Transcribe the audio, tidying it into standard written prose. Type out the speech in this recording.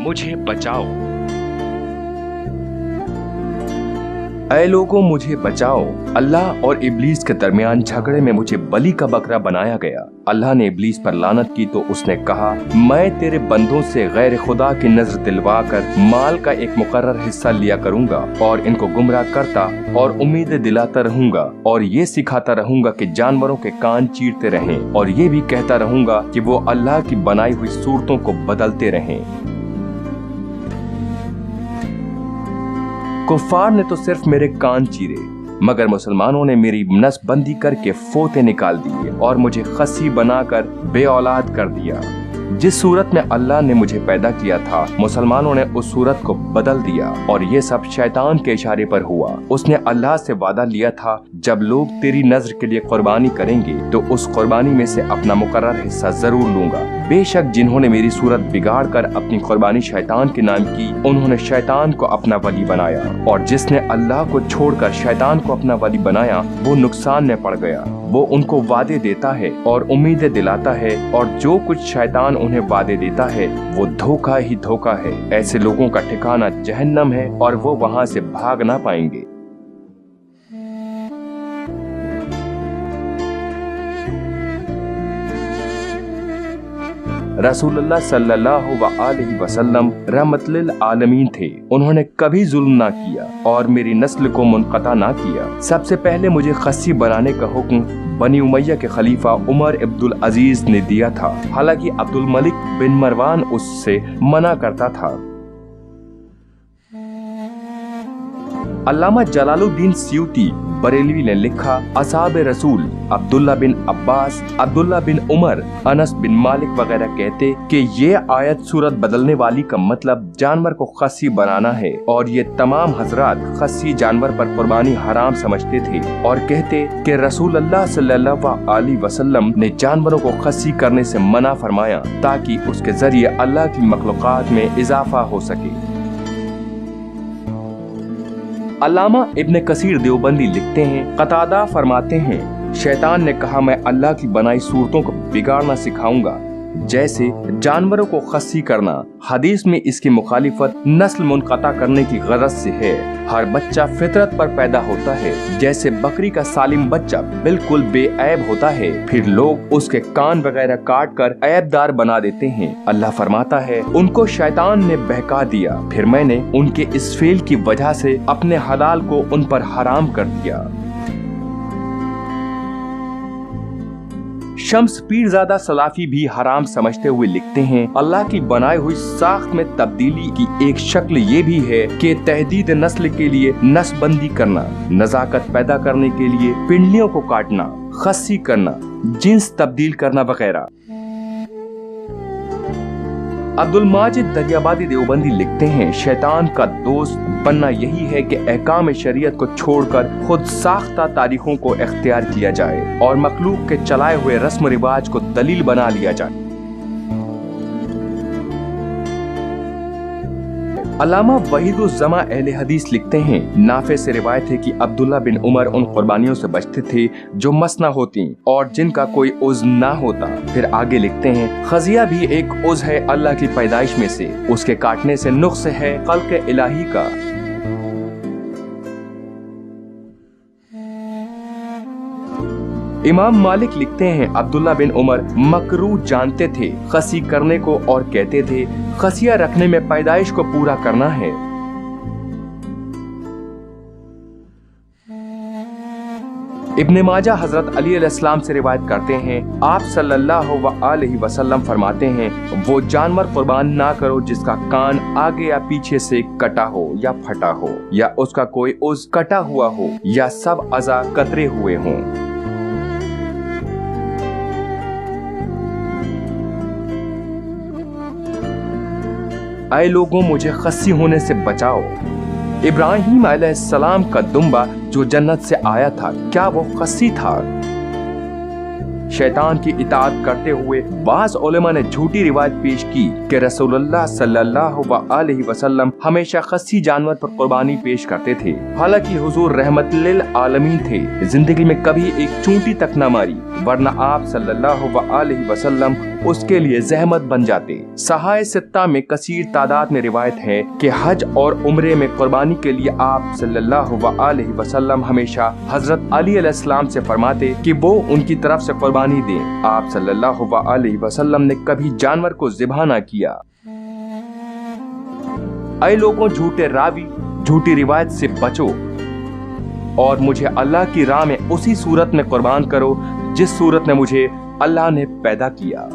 मुझे बचाओ। ऐ लोगों मुझे बचाओ। अल्लाह और इब्लीस के दरमियान झगड़े में मुझे बलि का बकरा बनाया गया। अल्लाह ने इब्लीस पर लानत की तो उसने कहा, मैं तेरे बंदों से गैर खुदा की नजर दिलवा कर माल का एक मुकर्रर हिस्सा लिया करूंगा और इनको गुमराह करता और उम्मीदें दिलाता रहूंगा और ये सिखाता रहूंगा कि जानवरों के कान चीरते रहें और ये भी कहता रहूंगा कि वो अल्लाह की बनाई हुई सूरतों को बदलते रहें। कुफार ने तो सिर्फ मेरे कान चीरे, मगर मुसलमानों ने मेरी नसबंदी करके फोते निकाल दिए और मुझे खस्सी बनाकर बे औलाद कर दिया। जिस सूरत में अल्लाह ने मुझे पैदा किया था, मुसलमानों ने उस सूरत को बदल दिया और ये सब शैतान के इशारे पर हुआ। उसने अल्लाह से वादा लिया था, जब लोग तेरी नजर के लिए कुर्बानी करेंगे तो उस कुर्बानी में से अपना मुकर्रर हिस्सा जरूर लूंगा। बेशक जिन्होंने मेरी सूरत बिगाड़ कर अपनी कुर्बानी शैतान के नाम की, उन्होंने शैतान को अपना वली बनाया, और जिसने अल्लाह को छोड़कर शैतान को अपना वली बनाया वो नुकसान में पड़ गया। वो उनको वादे देता है और उम्मीदें दिलाता है, और जो कुछ शैतान उन्हें वादे देता है वो धोखा ही धोखा है। ऐसे लोगों का ठिकाना जहन्नम है और वो वहां से भाग ना पाएंगे। रसूलुल्लाह सल्लल्लाहु अलैहि वसल्लम रहमतुल आलमीन थे। उन्होंने कभी जुल्म ना किया और मेरी नस्ल को मुनक़ता ना किया। सबसे पहले मुझे खस्सी बनाने का हुक्म बनी उमैया के खलीफा उमर अब्दुल अजीज ने दिया था, हालांकि अब्दुल मलिक बिन मरवान उससे मना करता था। अल्लामा जलालुद्दीन सियूती बरेलवी ने लिखा, असहाब रसूल अब्दुल्ला बिन अब्बास, अब्दुल्ला बिन उमर, अनस बिन मालिक वगैरह कहते कि ये आयत सूरत बदलने वाली का मतलब जानवर को खस्सी बनाना है, और ये तमाम हजरात खस्सी जानवर पर कुर्बानी हराम समझते थे और कहते कि रसूलुल्लाह सल्लल्लाहु अलैहि वसल्लम ने जानवरों को खस्सी करने से मना फरमाया ताकि उसके जरिए अल्लाह की मखलूकात में इजाफा हो सके। अल्लामा इब्न कसीर देवबंदी लिखते हैं, कतादा फरमाते हैं, शैतान ने कहा, मैं अल्लाह की बनाई सूरतों को बिगाड़ना सिखाऊंगा, जैसे जानवरों को खस्सी करना। हदीस में इसकी मुखालिफत नस्ल मुनक़ता करने की गरज से है। हर बच्चा फितरत पर पैदा होता है, जैसे बकरी का सालिम बच्चा बिल्कुल बेऐब होता है, फिर लोग उसके कान वगैरह काट कर ऐबदार बना देते हैं। अल्लाह फरमाता है, उनको शैतान ने बहका दिया, फिर मैंने उनके इस फेल की वजह से अपने हलाल को उन पर हराम कर दिया। शम्स पीरज़ादा सलाफी भी हराम समझते हुए लिखते हैं, अल्लाह की बनाई हुई साख्त में तब्दीली की एक शक्ल ये भी है कि तहदीद नस्ल के लिए नस्बंदी करना, नजाकत पैदा करने के लिए पिंडलियों को काटना, खस्सी करना, जिन्स तब्दील करना वगैरह। अब्दुल माजिद दरियाबादी देवबंदी लिखते हैं, शैतान का दोस्त बनना यही है कि अहकाम शरीयत को छोड़कर खुद साख्ता तारीखों को इख्तियार किया जाए और मखलूक के चलाए हुए रस्म रिवाज को दलील बना लिया जाए। अल्लामा वहीदुज़्ज़मा अहले हदीस लिखते हैं, नाफे से रिवायत है कि अब्दुल्ला बिन उमर उन कुर्बानियों से बचते थे जो मसना होती और जिनका कोई उज़्व ना होता। फिर आगे लिखते हैं, खजिया भी एक उज़्व है अल्लाह की पैदाइश में से, उसके काटने से नुक्स है खल्क़ इलाही का। इमाम मालिक लिखते हैं, अब्दुल्ला बिन उमर मकरूह जानते थे खसी करने को और कहते थे, खसिया रखने में पैदाइश को पूरा करना है। इब्ने माजा हजरत अली अलैहिस्सलाम से रिवायत करते हैं, आप सल्लल्लाहु अलैहि वसल्लम फरमाते हैं, वो जानवर कुर्बान ना करो जिसका कान आगे या पीछे से कटा हो या फटा हो, या उसका कोई उज़्व कटा हुआ हो, या सब अज़ा कतरे हुए हों। ऐ लोगों मुझे खस्सी होने से बचाओ। इब्राहिम अलैहिस्सलाम का दुम्बा जो जन्नत से आया था, क्या वो खस्सी था? शैतान की इताअत करते हुए बाज़ उलेमा ने झूठी रिवायत पेश की कि रसूलुल्लाह सल्लल्लाहु अलैहि वसल्लम हमेशा खस्सी जानवर पर कुर्बानी पेश करते थे। हालांकि हुजूर रहमतुल आलमीन थे, जिंदगी में कभी एक चूंटी तक न मारी, वरना आप सल्लल्लाहु अलैहि वसल्लम उसके लिए जहमत बन जाते। सहाय सित्ता में कसीर तादाद में रिवायत है कि हज और उम्रे में कुर्बानी के लिए आप सल्लल्लाहु अलैहि वसल्लम हमेशा हजरत अली अलैहिस्सलाम से फरमाते कि वो उनकी तरफ से कुर्बानी दें। आप सल्लल्लाहु अलैहि वसल्लम ने कभी जानवर को ज़िबह ना किया। ऐ लोगों, झूठे रावी, झूठी रिवायत से बचो और मुझे अल्लाह की राह में उसी सूरत में कुर्बान करो जिस सूरत में मुझे अल्लाह ने पैदा किया।